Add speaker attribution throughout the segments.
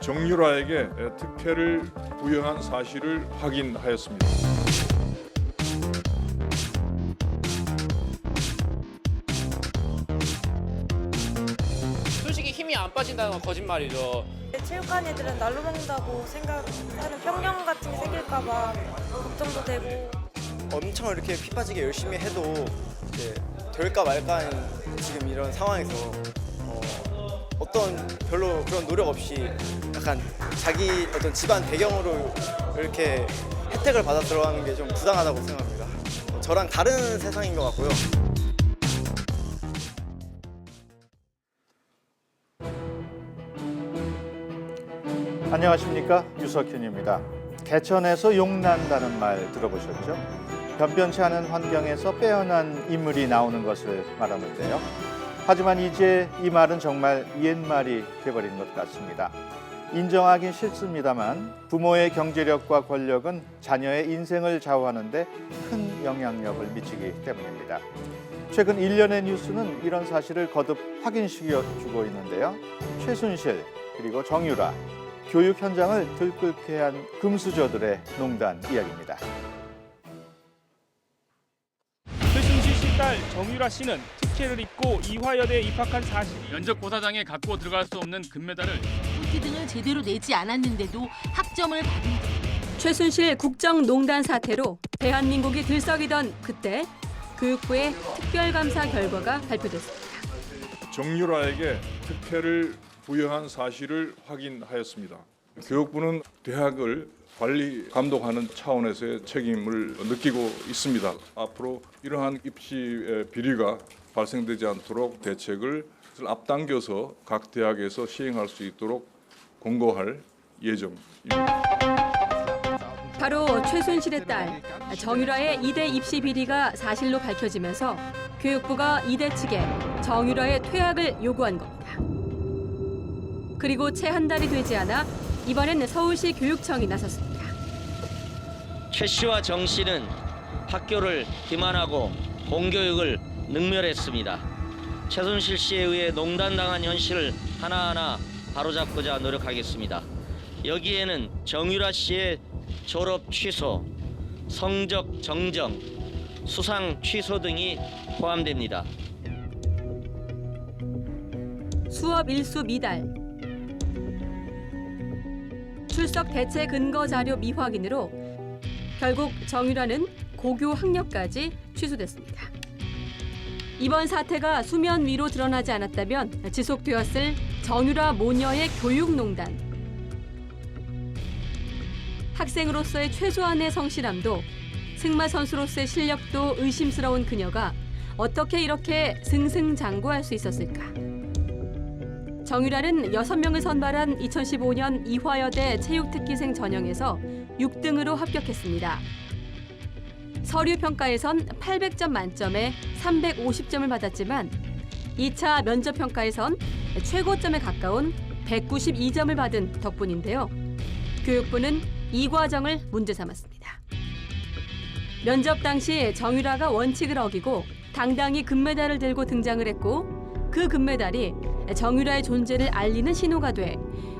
Speaker 1: 정유라에게 특혜를 부여한 사실을 확인하였습니다.
Speaker 2: 솔직히 힘이 안 빠진다는 건 거짓말이죠.
Speaker 3: 체육관 애들은 날로 먹는다고 생각하는 편견 같은 게 생길까 봐 걱정도 되고.
Speaker 4: 엄청 이렇게 피 빠지게 열심히 해도 이제 될까 말까 하는 지금 이런 상황에서 어떤 별로 그런 노력 없이 약간 자기 어떤 집안 배경으로 이렇게 혜택을 받아 들어가는 게 좀 부당하다고 생각합니다. 저랑 다른 세상인 것 같고요.
Speaker 5: 안녕하십니까, 유석현입니다. 개천에서 용난다는 말 들어보셨죠? 변변치 않은 환경에서 빼어난 인물이 나오는 것을 말하는데요. 하지만 이제 이 말은 정말 옛말이 돼버린 것 같습니다. 인정하긴 싫습니다만 부모의 경제력과 권력은 자녀의 인생을 좌우하는 데 큰 영향력을 미치기 때문입니다. 최근 일련의 뉴스는 이런 사실을 거듭 확인시켜주고 있는데요. 최순실 그리고 정유라, 교육 현장을 들끓게 한 금수저들의 농단 이야기입니다.
Speaker 6: 최순실 씨 딸 정유라 씨는 특혜를 입고 이화여대에 입학한 사실.
Speaker 7: 면접 고사장에 갖고 들어갈 수 없는 금메달을
Speaker 8: PT 등을 제대로 내지 않았는데도 학점을 받은 것.
Speaker 9: 최순실 국정농단 사태로 대한민국이 들썩이던 그때 교육부의 특별감사 결과가 발표됐습니다.
Speaker 1: 정유라에게 특혜를 부여한 사실을 확인하였습니다. 교육부는 대학을 관리 감독하는 차원에서의 책임을 느끼고 있습니다. 앞으로 이러한 입시 비리가 발생되지 않도록 대책을 앞당겨서 각 대학에서 시행할 수 있도록 공고할 예정입니다.
Speaker 9: 바로 최순실의 딸 정유라의 이대 입시 비리가 사실로 밝혀지면서 교육부가 이대 측에 정유라의 퇴학을 요구한 겁니다. 그리고 채 한 달이 되지 않아 이번엔 서울시 교육청이 나섰습니다.
Speaker 10: 최 씨와 정 씨는 학교를 기만하고 공교육을 능멸했습니다. 최순실 씨에 의해 농단당한 현실을 하나하나 바로잡고자 노력하겠습니다. 여기에는 정유라 씨의 졸업 취소, 성적 정정, 수상 취소 등이 포함됩니다.
Speaker 9: 수업 일수 미달, 출석 대체 근거 자료 미확인으로 결국 정유라는 고교 학력까지 취소됐습니다. 이번 사태가 수면 위로 드러나지 않았다면 지속되었을 정유라 모녀의 교육농단. 학생으로서의 최소한의 성실함도 승마 선수로서의 실력도 의심스러운 그녀가 어떻게 이렇게 승승장구할 수 있었을까? 정유라는 6명을 선발한 2015년 이화여대 체육특기생 전형에서 6등으로 합격했습니다. 서류 평가에선 800점 만점에 350점을 받았지만 2차 면접 평가에선 최고점에 가까운 192점을 받은 덕분인데요. 교육부는 이 과정을 문제 삼았습니다. 면접 당시 정유라가 원칙을 어기고 당당히 금메달을 들고 등장을 했고 그 금메달이 정유라의 존재를 알리는 신호가 돼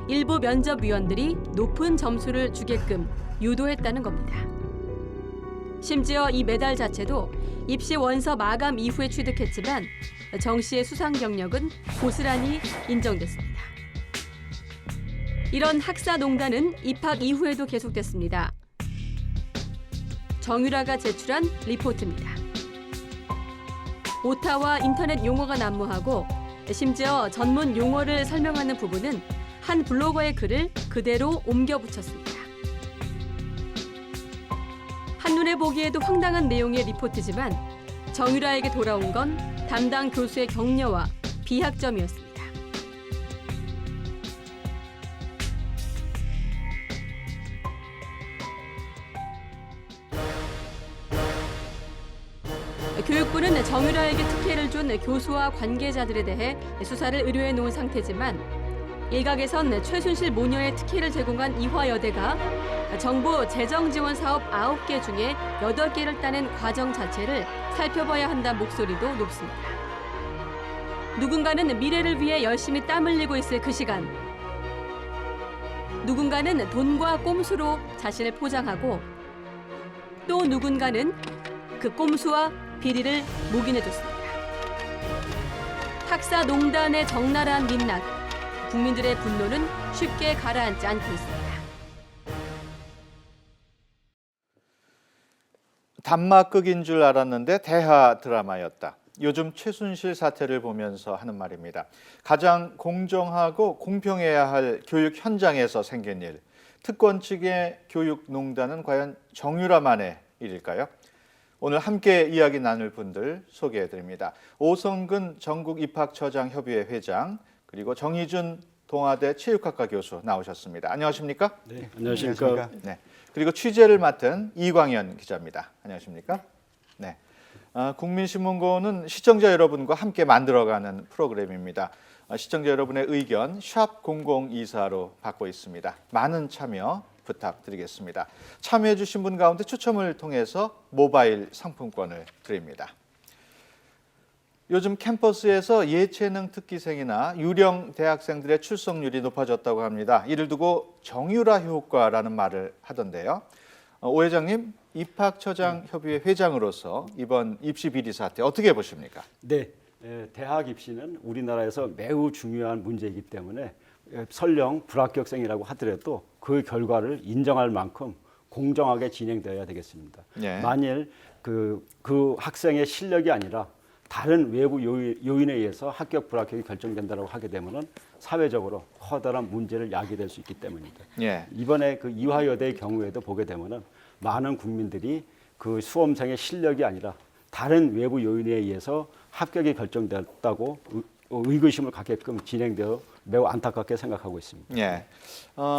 Speaker 9: 일부 면접위원들이 높은 점수를 주게끔 유도했다는 겁니다. 심지어 이 메달 자체도 입시 원서 마감 이후에 취득했지만 정 씨의 수상 경력은 고스란히 인정됐습니다. 이런 학사농단은 입학 이후에도 계속됐습니다. 정유라가 제출한 리포트입니다. 오타와 인터넷 용어가 난무하고 심지어 전문 용어를 설명하는 부분은 한 블로거의 글을 그대로 옮겨 붙였습니다. 한눈에 보기에도 황당한 내용의 리포트지만 정유라에게 돌아온 건 담당 교수의 격려와 비학점이었습니다. 교육부는 정유라에게 특혜를 준 교수와 관계자들에 대해 수사를 의뢰해 놓은 상태지만 일각에선 최순실 모녀의 특혜를 제공한 이화여대가 정부 재정지원 사업 9개 중에 8개를 따낸 과정 자체를 살펴봐야 한다는 목소리도 높습니다. 누군가는 미래를 위해 열심히 땀 흘리고 있을 그 시간 누군가는 돈과 꼼수로 자신을 포장하고 또 누군가는 그 꼼수와 비리를 묵인해줬습니다. 학사농단의 적나라한 민낯, 국민들의 분노는 쉽게 가라앉지 않고 있습니다.
Speaker 5: 단막극인 줄 알았는데 대하 드라마였다. 요즘 최순실 사태를 보면서 하는 말입니다. 가장 공정하고 공평해야 할 교육 현장에서 생긴 일. 특권 측의 교육농단은 과연 정유라만의 일일까요? 오늘 함께 이야기 나눌 분들 소개해드립니다. 오성근 전국입학처장협의회 회장, 그리고 정희준 동아대 체육학과 교수 나오셨습니다. 안녕하십니까?
Speaker 11: 네, 안녕하십니까?
Speaker 5: 네. 그리고 취재를 맡은 이광현 기자입니다. 안녕하십니까? 네. 국민신문고는 시청자 여러분과 함께 만들어가는 프로그램입니다. 시청자 여러분의 의견 샵 0024로 받고 있습니다. 많은 참여 부탁드리겠습니다. 참여해 주신 분 가운데 추첨을 통해서 모바일 상품권을 드립니다. 요즘 캠퍼스에서 예체능 특기생이나 유령 대학생들의 출석률이 높아졌다고 합니다. 이를 두고 정유라 효과라는 말을 하던데요. 오 회장님, 입학처장협의회 회장으로서 이번 입시 비리 사태 어떻게 보십니까?
Speaker 11: 네, 대학 입시는 우리나라에서 매우 중요한 문제이기 때문에 설령 불합격생이라고 하더라도 그 결과를 인정할 만큼 공정하게 진행되어야 되겠습니다.
Speaker 5: 네.
Speaker 11: 만일 그 학생의 실력이 아니라 다른 외부 요인에 의해서 합격 불합격이 결정된다고 하게 되면은 사회적으로 커다란 문제를 야기될 수 있기 때문입니다.
Speaker 5: 예.
Speaker 11: 이번에 그 이화여대의 경우에도 보게 되면은 많은 국민들이 그 수험생의 실력이 아니라 다른 외부 요인에 의해서 합격이 결정됐다고 의구심을 갖게끔 진행되어 매우 안타깝게 생각하고 있습니다.
Speaker 5: 예.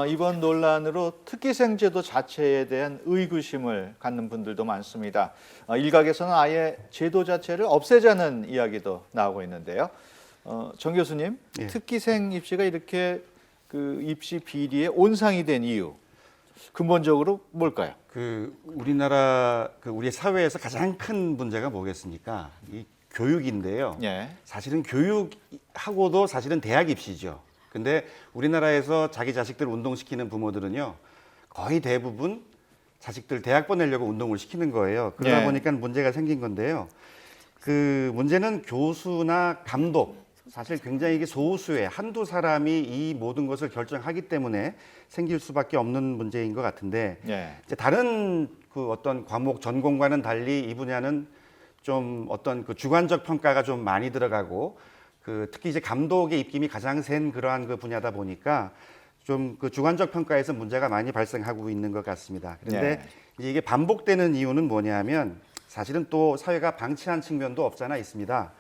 Speaker 5: 이번 논란으로 특기생 제도 자체에 대한 의구심을 갖는 분들도 많습니다. 일각에서는 아예 제도 자체를 없애자는 이야기도 나오고 있는데요. 정 교수님,
Speaker 12: 예.
Speaker 5: 특기생 입시가 이렇게 그 입시 비리의 온상이 된 이유 근본적으로 뭘까요?
Speaker 12: 우리 사회에서 가장 큰 문제가 뭐겠습니까? 이 교육인데요.
Speaker 5: 예.
Speaker 12: 사실은 교육하고도 사실은 대학 입시죠. 근데 우리나라에서 자기 자식들 운동시키는 부모들은요, 거의 대부분 자식들 대학 보내려고 운동을 시키는 거예요. 그러다
Speaker 5: 예.
Speaker 12: 보니까 문제가 생긴 건데요. 그 문제는 교수나 감독, 사실 굉장히 이게 소수의 한두 사람이 이 모든 것을 결정하기 때문에 생길 수밖에 없는 문제인 것 같은데,
Speaker 5: 예.
Speaker 12: 이제 다른 그 어떤 과목 전공과는 달리 이 분야는 좀 어떤 그 주관적 평가가 좀 많이 들어가고, 그 특히 이제 감독의 입김이 가장 센 그러한 그 분야다 보니까 좀 그 주관적 평가에서 문제가 많이 발생하고 있는 것 같습니다. 그런데 이제 이게 반복되는 이유는 뭐냐면 사실은 또 사회가 방치한 측면도 없잖아 있습니다.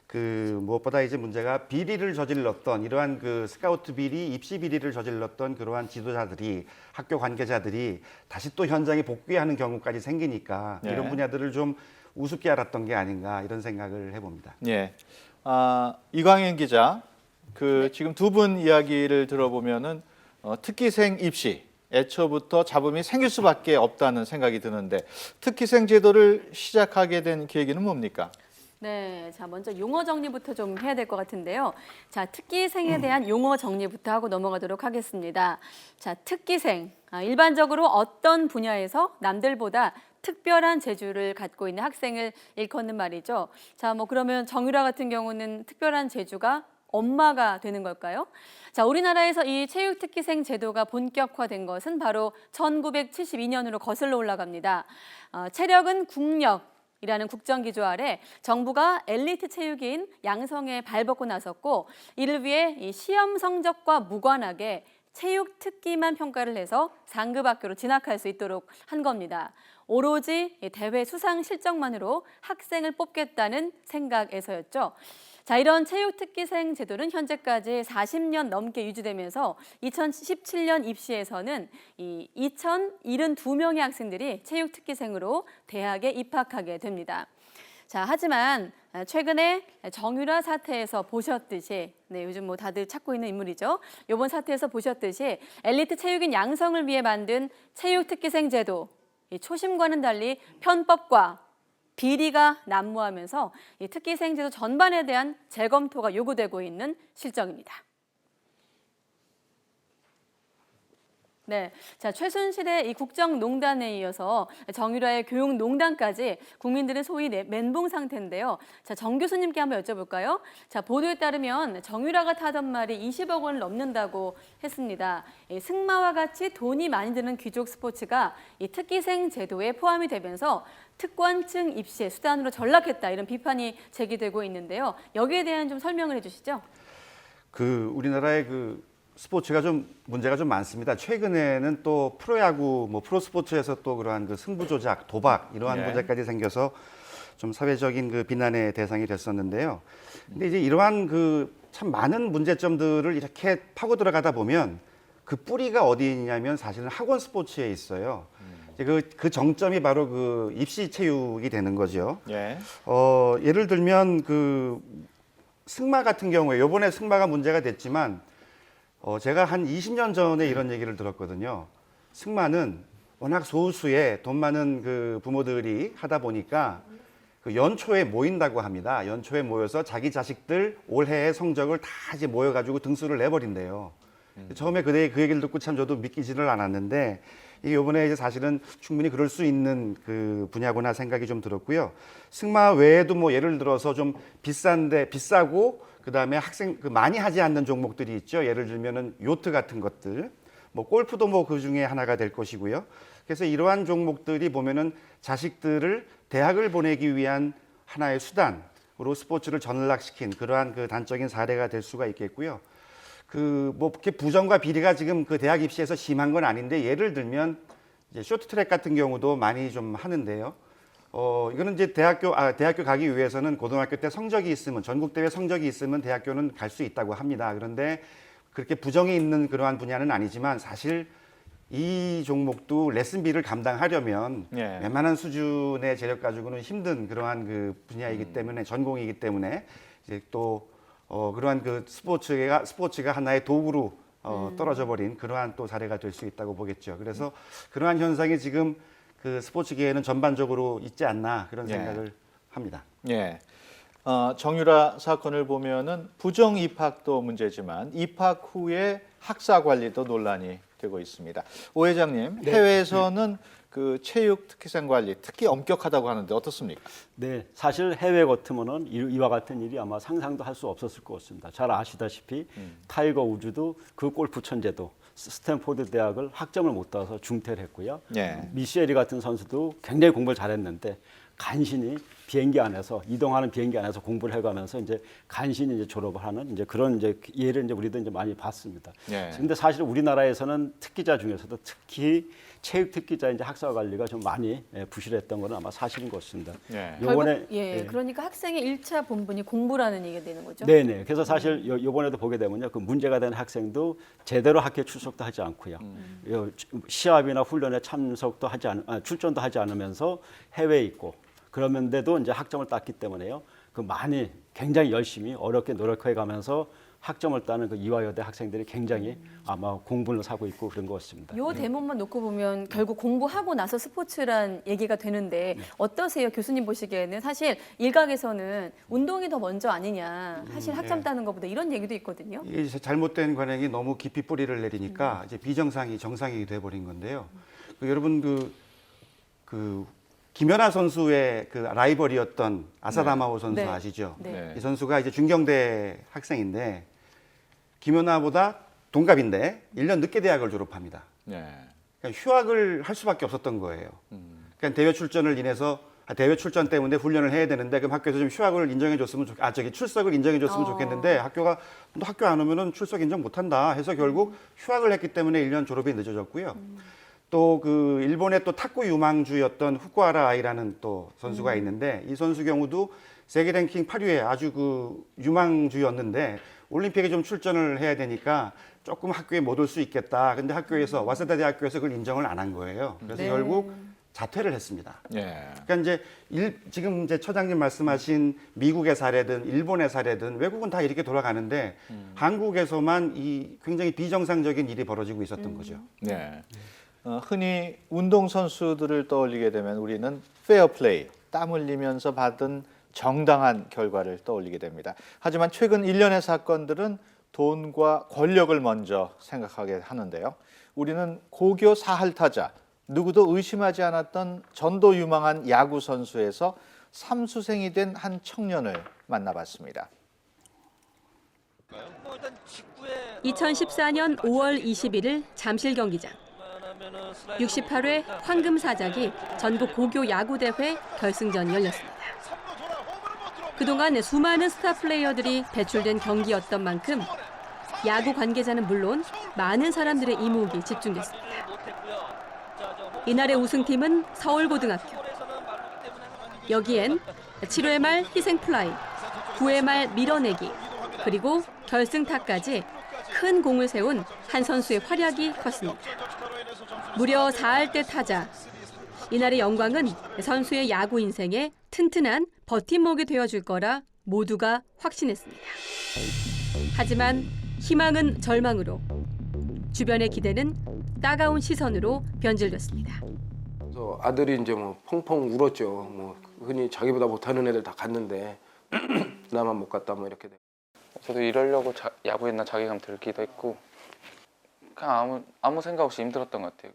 Speaker 12: 그 무엇보다 이제 문제가 비리를 저질렀던 이러한 그 스카우트 비리, 입시 비리를 저질렀던 그러한 지도자들이 학교 관계자들이 다시 또 현장에 복귀하는 경우까지 생기니까 이런 분야들을 좀 우습게 알았던 게 아닌가 이런 생각을 해봅니다.
Speaker 5: 예. 이광현 기자, 지금 두 분 이야기를 들어보면은 특기생 입시 애초부터 잡음이 생길 수밖에 없다는 생각이 드는데 특기생 제도를 시작하게 된 계기는 뭡니까?
Speaker 9: 네, 자 먼저 용어 정리부터 좀 해야 될 것 같은데요. 자, 특기생에 대한 용어 정리부터 하고 넘어가도록 하겠습니다. 자, 특기생, 일반적으로 어떤 분야에서 남들보다 특별한 재주를 갖고 있는 학생을 일컫는 말이죠. 자, 그러면 정유라 같은 경우는 특별한 재주가 엄마가 되는 걸까요? 자, 우리나라에서 이 체육특기생 제도가 본격화된 것은 바로 1972년으로 거슬러 올라갑니다. 체력은 국력이라는 국정기조 아래 정부가 엘리트 체육인 양성에 발벗고 나섰고, 이를 위해 이 시험 성적과 무관하게 체육 특기만 평가를 해서 상급 학교로 진학할 수 있도록 한 겁니다. 오로지 대회 수상 실적만으로 학생을 뽑겠다는 생각에서였죠. 자, 이런 체육특기생 제도는 현재까지 40년 넘게 유지되면서 2017년 입시에서는 2,072명의 학생들이 체육특기생으로 대학에 입학하게 됩니다. 자, 하지만 최근에 정유라 사태에서 보셨듯이, 요즘 다들 찾고 있는 인물이죠. 이번 사태에서 보셨듯이 엘리트 체육인 양성을 위해 만든 체육특기생 제도, 초심과는 달리 편법과 비리가 난무하면서 이 특기생 제도 전반에 대한 재검토가 요구되고 있는 실정입니다. 네, 자 최순실의 이 국정농단에 이어서 정유라의 교육농단까지 국민들은 소위 멘붕 상태인데요. 자, 정 교수님께 한번 여쭤볼까요? 자, 보도에 따르면 정유라가 타던 말이 20억 원을 넘는다고 했습니다. 승마와 같이 돈이 많이 드는 귀족 스포츠가 이 특기생 제도에 포함이 되면서 특권층 입시의 수단으로 전락했다 이런 비판이 제기되고 있는데요. 여기에 대한 좀 설명을 해주시죠.
Speaker 12: 우리나라의 스포츠가 좀 문제가 좀 많습니다. 최근에는 또 프로야구, 프로스포츠에서 또 그러한 승부 조작, 도박 이러한 문제까지 생겨서 좀 사회적인 비난의 대상이 됐었는데요. 근데 이제 이러한 참 많은 문제점들을 이렇게 파고 들어가다 보면 그 뿌리가 어디 있냐면 사실은 학원 스포츠에 있어요. 이제 그 정점이 바로 입시 체육이 되는 거죠. 예를 들면 승마 같은 경우에 이번에 승마가 문제가 됐지만 제가 한 20년 전에 이런 얘기를 들었거든요. 승마는 워낙 소수의 돈 많은 부모들이 하다 보니까 연초에 모인다고 합니다. 연초에 모여서 자기 자식들 올해의 성적을 다 이제 모여가지고 등수를 내버린대요. 처음에 그 얘기를 듣고 참 저도 믿기지를 않았는데 이게 이번에 이제 사실은 충분히 그럴 수 있는 분야구나 생각이 좀 들었고요. 승마 외에도 예를 들어서 좀 비싸고 그다음에 학생 많이 하지 않는 종목들이 있죠. 예를 들면은 요트 같은 것들, 골프도 그 중에 하나가 될 것이고요. 그래서 이러한 종목들이 보면은 자식들을 대학을 보내기 위한 하나의 수단으로 스포츠를 전락시킨 그러한 단적인 사례가 될 수가 있겠고요. 그렇게 부정과 비리가 지금 대학 입시에서 심한 건 아닌데 예를 들면 이제 쇼트트랙 같은 경우도 많이 좀 하는데요. 이거는 이제 대학교 가기 위해서는 고등학교 때 성적이 있으면 전국대회 성적이 있으면 대학교는 갈 수 있다고 합니다. 그런데 그렇게 부정이 있는 그러한 분야는 아니지만 사실 이 종목도 레슨비를 감당하려면 웬만한 수준의 재력 가지고는 힘든 그러한 분야이기 때문에 전공이기 때문에 이제 또 그러한 스포츠가 하나의 도구로 떨어져 버린 그러한 또 사례가 될 수 있다고 보겠죠. 그래서 그러한 현상이 지금 스포츠계에는 전반적으로 있지 않나 그런 생각을 합니다.
Speaker 5: 정유라 사건을 보면은 부정 입학도 문제지만 입학 후에 학사 관리도 논란이 되고 있습니다. 오 회장님, 해외에서는 체육 특기생 관리 특히 엄격하다고 하는데 어떻습니까?
Speaker 11: 네, 사실 해외 같으면은 이와 같은 일이 아마 상상도 할 수 없었을 것 같습니다. 잘 아시다시피 타이거 우즈도 골프 천재도 스탠포드 대학을 학점을 못 따서 중퇴를 했고요. 미셸이 같은 선수도 굉장히 공부를 잘했는데 간신히 비행기 안에서 이동하는 비행기 안에서 공부를 해가면서 이제 간신히 이제 졸업을 하는 이제 그런 예를 우리도 이제 많이 봤습니다. 그런데 사실 우리나라에서는 특기자 중에서도 특히 체육 특기자 이제 학사 관리가 좀 많이 부실했던 것은 아마 사실인 것 같습니다.
Speaker 9: 요번에 그러니까 학생의 1차 본분이 공부라는 얘기가 되는 거죠.
Speaker 11: 네네. 그래서 사실 요번에도 보게 되면요, 문제가 된 학생도 제대로 학교에 출석도 하지 않고요, 시합이나 훈련에 출전도 하지 않으면서 해외에 있고 그러면데도 이제 학점을 땄기 때문에요. 많이 굉장히 열심히 어렵게 노력해 가면서 학점을 따는 이화여대 학생들이 굉장히 아마 공분을 사고 있고 그런 것 같습니다.
Speaker 9: 요 대목만 놓고 보면 결국 공부하고 나서 스포츠란 얘기가 되는데 어떠세요? 교수님 보시기에는 사실 일각에서는 운동이 더 먼저 아니냐, 사실 학점 따는 것보다 이런 얘기도 있거든요.
Speaker 12: 이게 잘못된 관행이 너무 깊이 뿌리를 내리니까 이제 비정상이 정상이 돼버린 건데요. 여러분 김연아 선수의 라이벌이었던 아사다마오 선수 아시죠? 이 선수가 이제 중경대 학생인데 김연아보다 동갑인데 1년 늦게 대학을 졸업합니다. 그러니까 휴학을 할 수밖에 없었던 거예요. 그러니까 대회 출전 때문에 훈련을 해야 되는데 그럼 학교에서 좀 휴학을 인정해줬으면 출석을 인정해줬으면 좋겠는데 학교가 너 학교 안 오면은 출석 인정 못한다 해서 결국 휴학을 했기 때문에 1년 졸업이 늦어졌고요. 또 일본의 또 탁구 유망주였던 후쿠하라 아이라는 또 선수가 있는데 이 선수 경우도 세계 랭킹 8위에 아주 유망주였는데 올림픽에 좀 출전을 해야 되니까 조금 학교에 못 올 수 있겠다. 근데 학교에서 와세다 대학교에서 그걸 인정을 안 한 거예요. 그래서 결국 자퇴를 했습니다. 그러니까 이제 지금 이제 처장님 말씀하신 미국의 사례든 일본의 사례든 외국은 다 이렇게 돌아가는데 한국에서만 이 굉장히 비정상적인 일이 벌어지고 있었던 거죠.
Speaker 5: 흔히 운동선수들을 떠올리게 되면 우리는 페어플레이, 땀 흘리면서 받은 정당한 결과를 떠올리게 됩니다. 하지만 최근 일련의 사건들은 돈과 권력을 먼저 생각하게 하는데요. 우리는 고교 4할 타자, 누구도 의심하지 않았던 전도 유망한 야구 선수에서 삼수생이 된 한 청년을 만나봤습니다.
Speaker 9: 2014년 5월 21일 잠실 경기장. 68회 황금사자기 전국 고교 야구대회 결승전이 열렸습니다. 그동안 수많은 스타 플레이어들이 배출된 경기였던 만큼 야구 관계자는 물론 많은 사람들의 이목이 집중됐습니다. 이날의 우승팀은 서울고등학교. 여기엔 7회 말 희생플라이, 9회 말 밀어내기, 그리고 결승타까지 큰 공을 세운 한 선수의 활약이 컸습니다. 무려 4할 때 타자. 이날의 영광은 선수의 야구 인생에 튼튼한 버팀목이 되어줄 거라 모두가 확신했습니다. 하지만 희망은 절망으로, 주변의 기대는 따가운 시선으로 변질됐습니다.
Speaker 13: 그래서 아들이 이제 뭐 펑펑 울었죠. 뭐 흔히 자기보다 못하는 애들 다 갔는데 나만 못 갔다 뭐 이렇게 돼.
Speaker 14: 저도 이러려고 야구했나 자괴감 들기도 했고 그냥 아무 생각 없이 힘들었던 것 같아요.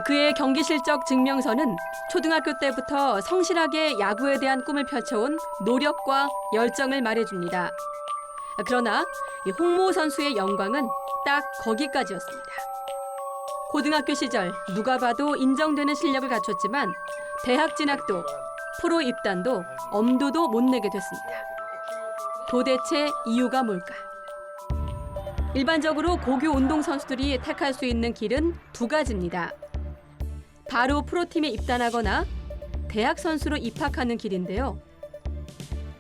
Speaker 9: 그의 경기 실적 증명서는 초등학교 때부터 성실하게 야구에 대한 꿈을 펼쳐온 노력과 열정을 말해줍니다. 그러나 홍모 선수의 영광은 딱 거기까지였습니다. 고등학교 시절 누가 봐도 인정되는 실력을 갖췄지만 대학 진학도 프로 입단도 엄두도 못 내게 됐습니다. 도대체 이유가 뭘까? 일반적으로 고교 운동 선수들이 택할 수 있는 길은 두 가지입니다. 바로 프로팀에 입단하거나 대학 선수로 입학하는 길인데요.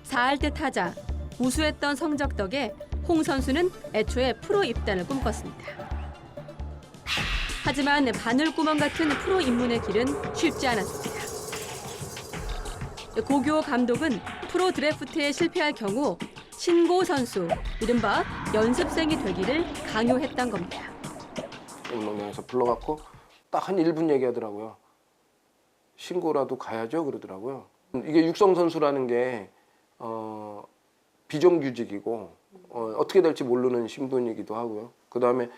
Speaker 9: 4할 때 타자, 우수했던 성적 덕에 홍 선수는 애초에 프로 입단을 꿈꿨습니다. 하지만 바늘구멍 같은 프로 입문의 길은 쉽지 않았습니다. 고교 감독은 프로 드래프트에 실패할 경우 신고 선수, 이른바 연습생이 되기를 강요했던 겁니다.
Speaker 13: 운동장에서 불러갖고 딱 한 1분 얘기하더라고요. 신고라도 가야죠 그러더라고요. 이게 육성 선수라는 게 비정규직이고 어떻게 될지 모르는 신분이기도 하고요. 그다음에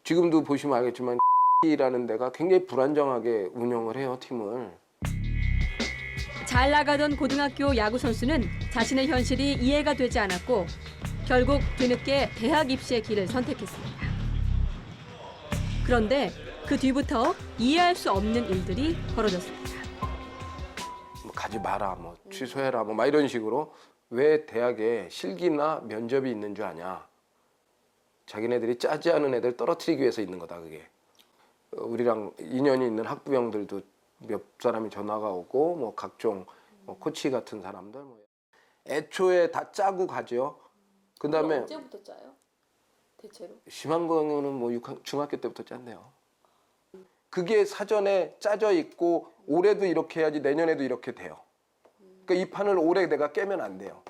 Speaker 13: 지금도 보시면 알겠지만 라는 데가 굉장히 불안정하게 운영을 해요, 팀을.
Speaker 9: 잘 나가던 고등학교 야구 선수는 자신의 현실이 이해가 되지 않았고 결국 뒤늦게 대학 입시의 길을 선택했습니다. 그런데 그 뒤부터 이해할 수 없는 일들이 벌어졌습니다.
Speaker 13: 뭐 가지 마라, 뭐 취소해라, 뭐 막 이런 식으로. 왜 대학에 실기나 면접이 있는 줄 아냐? 자기네들이 짜지 않은 애들 떨어뜨리기 위해서 있는 거다, 그게. 우리랑 인연이 있는 학부형들도 몇 사람이 전화가 오고, 뭐 각종 뭐 코치 같은 사람들, 뭐 애초에 다 짜고 가죠. 그다음에
Speaker 3: 언제부터 짜요? 대체로?
Speaker 13: 심한 거는 뭐 중학교 때부터 짠대요. 그게 사전에 짜져 있고 올해도 이렇게 해야지 내년에도 이렇게 돼요. 그러니까 이 판을 올해 내가 깨면 안 돼요.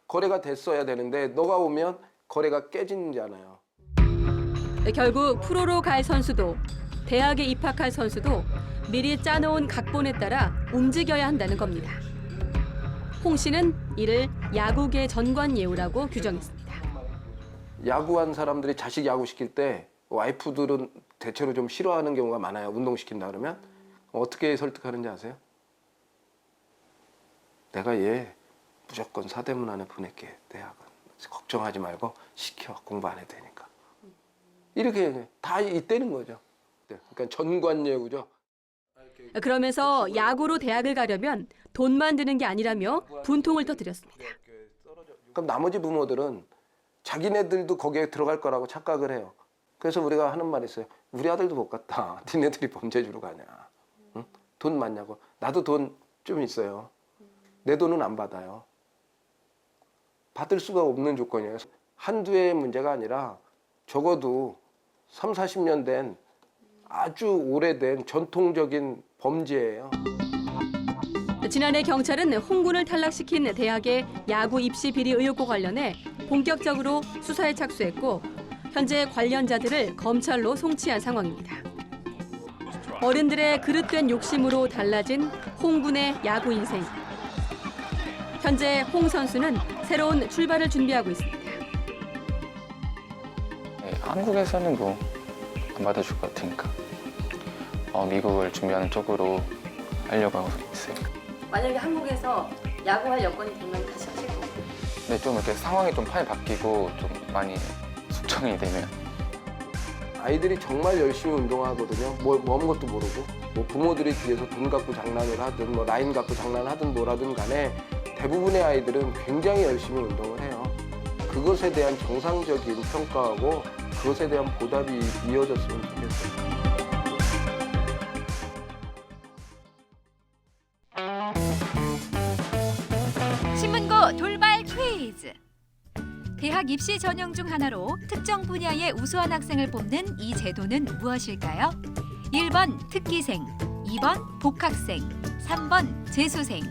Speaker 13: 거래가 됐어야 되는데 너가 오면 거래가 깨지잖아요.
Speaker 9: 결국 프로로 갈 선수도 대학에 입학할 선수도 미리 짜놓은 각본에 따라 움직여야 한다는 겁니다. 홍 씨는 이를 야구계 전관예우라고 규정했습니다.
Speaker 13: 야구한 사람들이 자식 야구시킬 때 와이프들은 대체로 좀 싫어하는 경우가 많아요. 운동시킨다 그러면. 어떻게 설득하는지 아세요? 내가 얘 무조건 사대문 안에 보낼게, 대학은. 걱정하지 말고 시켜, 공부 안 해도 되니까. 이렇게 다 이때는 거죠. 그러니까 전관예우죠.
Speaker 9: 그러면서 야구로 대학을 가려면 돈만 드는 게 아니라며 분통을 터뜨렸습니다.
Speaker 13: 그럼 나머지 부모들은 자기네들도 거기에 들어갈 거라고 착각을 해요. 그래서 우리가 하는 말이 있어요. 우리 아들도 못 갔다. 니네들이 범죄주로 가냐. 응? 돈 많냐고. 나도 돈 좀 있어요. 내 돈은 안 받아요. 받을 수가 없는 조건이에요. 한두 해의 문제가 아니라 적어도 3, 40년 된 아주 오래된 전통적인 범죄예요.
Speaker 9: 지난해 경찰은 홍군을 탈락시킨 대학의 야구 입시 비리 의혹과 관련해 본격적으로 수사에 착수했고 현재 관련자들을 검찰로 송치한 상황입니다. 어른들의 그릇된 욕심으로 달라진 홍군의 야구 인생. 현재 홍 선수는 새로운 출발을 준비하고 있습니다.
Speaker 14: 한국에서는 뭐 안 받아줄 것 같으니까 미국을 준비하는 쪽으로 하려고 하고 있어요.
Speaker 9: 만약에 한국에서 야구할 여건이 되면 다시 하실 거예요?
Speaker 14: 근데 좀 이렇게 상황이 좀 많이 바뀌고 좀 많이 숙청이 되면
Speaker 13: 아이들이 정말 열심히 운동하거든요. 뭐 아무것도 모르고 뭐 부모들이 뒤에서 돈 갖고 장난을 하든 뭐 라인 갖고 장난을 하든 뭐라든 간에 대부분의 아이들은 굉장히 열심히 운동을 해요. 그것에 대한 정상적인 평가하고 그것에 대한 보답이 이어졌으면 좋겠어요.
Speaker 15: 신문고 돌발 퀴즈. 대학 입시 전형 중 하나로 특정 분야의 우수한 학생을 뽑는 이 제도는 무엇일까요? 1번 특기생, 2번 복학생, 3번 재수생.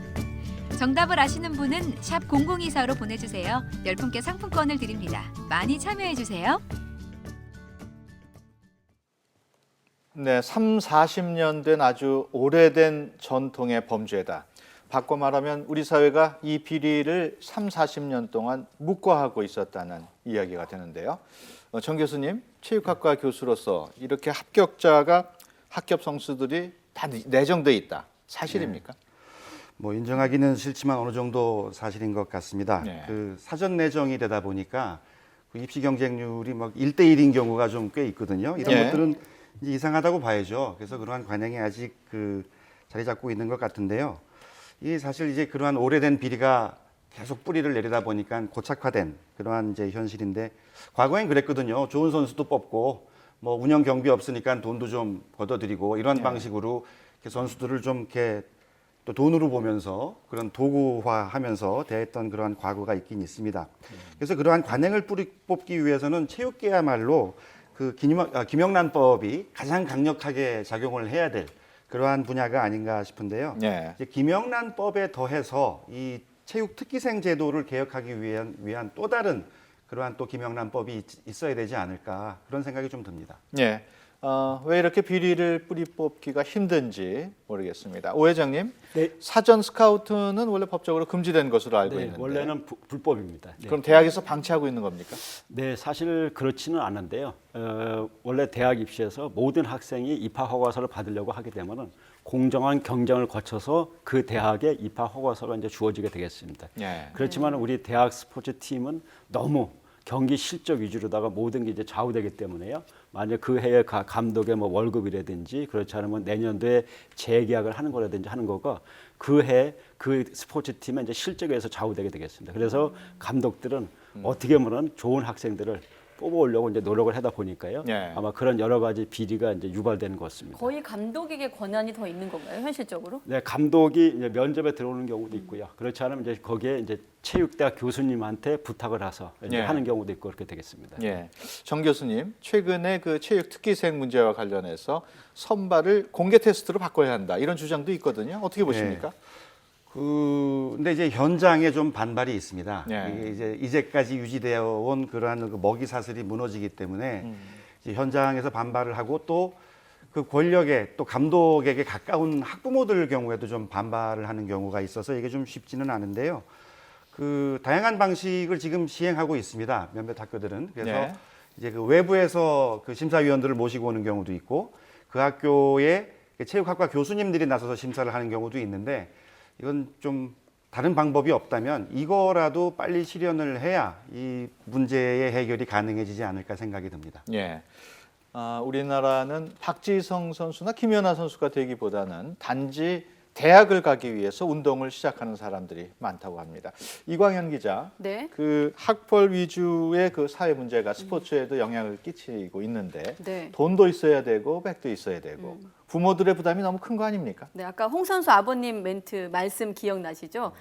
Speaker 15: 정답을 아시는 분은 샵 0024로 보내주세요. 10분께 상품권을 드립니다. 많이 참여해주세요.
Speaker 5: 네, 40년 된 아주 오래된 전통의 범죄다. 바꿔 말하면 우리 사회가 이 비리를 40년 동안 묵과하고 있었다는 이야기가 되는데요. 정 교수님, 체육학과 교수로서 이렇게 합격자가 합격 성수들이 다 내정돼 있다. 사실입니까?
Speaker 12: 네. 뭐 인정하기는 싫지만 어느 정도 사실인 것 같습니다.
Speaker 5: 네.
Speaker 12: 그 사전 내정이 되다 보니까 그 입시 경쟁률이 막 1대1인 경우가 좀 꽤 있거든요. 이런
Speaker 5: 네.
Speaker 12: 것들은 이제 이상하다고 봐야죠. 그래서 그러한 관행이 아직 그 자리 잡고 있는 것 같은데요. 이 사실 이제 그러한 오래된 비리가 계속 뿌리를 내리다 보니까 고착화된 그러한 이제 현실인데 과거엔 그랬거든요. 좋은 선수도 뽑고 뭐 운영 경비 없으니까 돈도 좀 걷어들이고 이런 방식으로 이렇게 선수들을 좀 이렇게 또 돈으로 보면서 그런 도구화하면서 대했던 그러한 과거가 있긴 있습니다. 그래서 그러한 관행을 뽑기 위해서는 체육계야말로 그 김영란법이 가장 강력하게 작용을 해야 될 그러한 분야가 아닌가 싶은데요.
Speaker 5: 네.
Speaker 12: 이제 김영란법에 더해서 이 체육 특기생 제도를 개혁하기 위한 또 다른 그러한 또 김영란법이 있어야 되지 않을까 그런 생각이 좀 듭니다.
Speaker 5: 네. 왜 이렇게 비리를 뿌리 뽑기가 힘든지 모르겠습니다. 오 회장님,
Speaker 11: 네.
Speaker 5: 사전 스카우트는 원래 법적으로 금지된 것으로 알고
Speaker 11: 네,
Speaker 5: 있는데
Speaker 11: 원래는 불법입니다. 네.
Speaker 5: 그럼 대학에서 방치하고 있는 겁니까?
Speaker 11: 네, 사실 그렇지는 않은데요. 원래 대학 입시에서 모든 학생이 입학 허가서를 받으려고 하게 되면은 공정한 경쟁을 거쳐서 그 대학의 입학 허가서가 이제 주어지게 되겠습니다.
Speaker 5: 네.
Speaker 11: 그렇지만 우리 대학 스포츠 팀은 너무 경기 실적 위주로다가 모든 게 이제 좌우되기 때문에요. 만약 그 해의 감독의 뭐 월급이라든지 그렇지 않으면 내년도에 재계약을 하는 거라든지 하는 거가 그 해 그 스포츠 팀의 이제 실적에 의해서 좌우되게 되겠습니다. 그래서 감독들은 어떻게 보면 좋은 학생들을 뽑아오려고 이제 노력을 하다 보니까요.
Speaker 5: 네.
Speaker 11: 아마 그런 여러 가지 비리가 이제 유발되는 것 같습니다.
Speaker 9: 거의 감독에게 권한이 더 있는 건가요, 현실적으로?
Speaker 11: 네, 감독이 이제 면접에 들어오는 경우도 있고요. 그렇지 않으면 이제 거기에 이제 체육대학 교수님한테 부탁을 해서 이제
Speaker 5: 네.
Speaker 11: 하는 경우도 있고 그렇게 되겠습니다.
Speaker 5: 예. 정 교수님, 최근에 그 체육 특기생 문제와 관련해서 선발을 공개 테스트로 바꿔야 한다. 이런 주장도 있거든요. 어떻게 보십니까?
Speaker 12: 근데 이제 현장에 좀 반발이 있습니다.
Speaker 5: 네.
Speaker 12: 이게 이제 이제까지 유지되어 온 그러한 그 먹이 사슬이 무너지기 때문에 이제 현장에서 반발을 하고 또 그 권력에 또 감독에게 가까운 학부모들 경우에도 좀 반발을 하는 경우가 있어서 이게 좀 쉽지는 않은데요. 그 다양한 방식을 지금 시행하고 있습니다. 몇몇 학교들은. 그래서
Speaker 5: 네.
Speaker 12: 이제 그 외부에서 그 심사위원들을 모시고 오는 경우도 있고 그 학교의 체육학과 교수님들이 나서서 심사를 하는 경우도 있는데 이건 좀 다른 방법이 없다면 이거라도 빨리 실현을 해야 이 문제의 해결이 가능해지지 않을까 생각이 듭니다.
Speaker 5: 예. 우리나라는 박지성 선수나 김연아 선수가 되기보다는 단지 대학을 가기 위해서 운동을 시작하는 사람들이 많다고 합니다. 이광현 기자,
Speaker 9: 네.
Speaker 5: 그 학벌 위주의 그 사회 문제가 스포츠에도 영향을 끼치고 있는데
Speaker 9: 네.
Speaker 5: 돈도 있어야 되고 백도 있어야 되고 부모들의 부담이 너무 큰 거 아닙니까?
Speaker 9: 네, 아까 홍 선수 아버님 멘트 말씀 기억나시죠?